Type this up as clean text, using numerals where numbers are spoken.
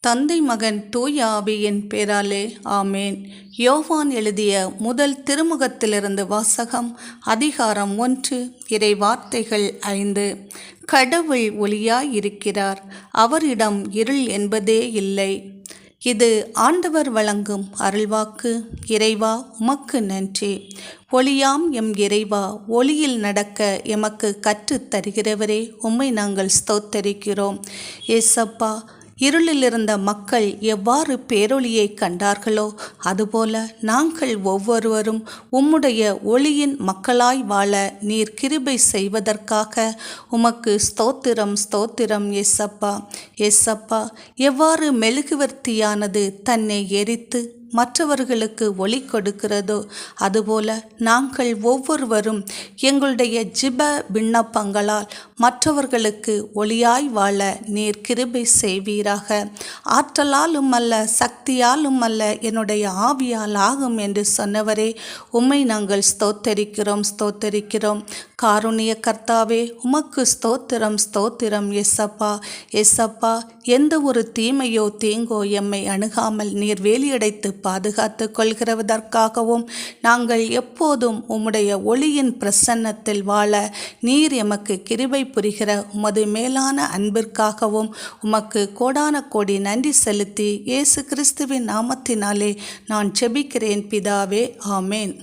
தந்தை மகன் தூய ஆவியின் பேராலே ஆமேன். யோவான் எழுதிய முதல் திருமுகத்திலிருந்து வாசகம். அதிகாரம் 1, இறை வார்த்தைகள் 5. கடவுள் ஒளியாயிருக்கிறார், அவரிடம் இருள் என்பதே இல்லை. இது ஆண்டவர் வழங்கும் அருள்வாக்கு. இறைவா, உமக்கு நன்றி. ஒளியாம் எம் இறைவா, ஒளியில் நடக்க எமக்கு கற்றுத் தருகிறவரே, உம்மை நாங்கள் ஸ்தோத்தரிக்கிறோம். ஏசப்பா, இருளில் இருந்த மக்கள் எவ்வாறு பேரொளியை கண்டார்களோ அதுபோல நாங்கள் ஒவ்வொருவரும் உம்முடைய ஒளியின் மக்களாய் வாழ நீர் கிருபை செய்வதற்காக உமக்கு ஸ்தோத்திரம் ஸ்தோத்திரம். ஏசப்பா, ஏசப்பா, எவ்வாறு மெழுகுவர்த்தியானது தன்னை எரித்து மற்றவர்களுக்கு ஒளி கொடுக்கிறதோ அதுபோல நாங்கள் ஒவ்வொருவரும் எங்களுடைய ஜிப விண்ணப்பங்களால் மற்றவர்களுக்கு ஒளியாய் வாழ நீர் கிருபை செய்வீராக. ஆற்றலாலும் அல்ல, சக்தியாலும் அல்ல, என்னுடைய ஆவியால் ஆகும் என்று சொன்னவரே, உம்மை நாங்கள் ஸ்தோத்தரிக்கிறோம் ஸ்தோத்தரிக்கிறோம். காருண்ய கர்த்தாவே, உமக்கு ஸ்தோத்திரம் ஸ்தோத்திரம். எசப்பா, எசப்பா, எந்த ஒரு தீமையோ தீங்கோ எம்மை அணுகாமல் நீர் வேலியடைத்து பாதுகாத்து கொள்கிறதற்காகவும் நாங்கள் எப்போதும் உம்முடைய ஒளியின் பிரசன்னத்தில் வாழ நீர் எமக்கு கிருபை புரிகிற உமது மேலான அன்பிற்காகவும் உமக்கு கோடான கோடி நன்றி செலுத்தி இயேசு கிறிஸ்துவின் நாமத்தினாலே நான் ஜெபிக்கிறேன் பிதாவே, ஆமேன்.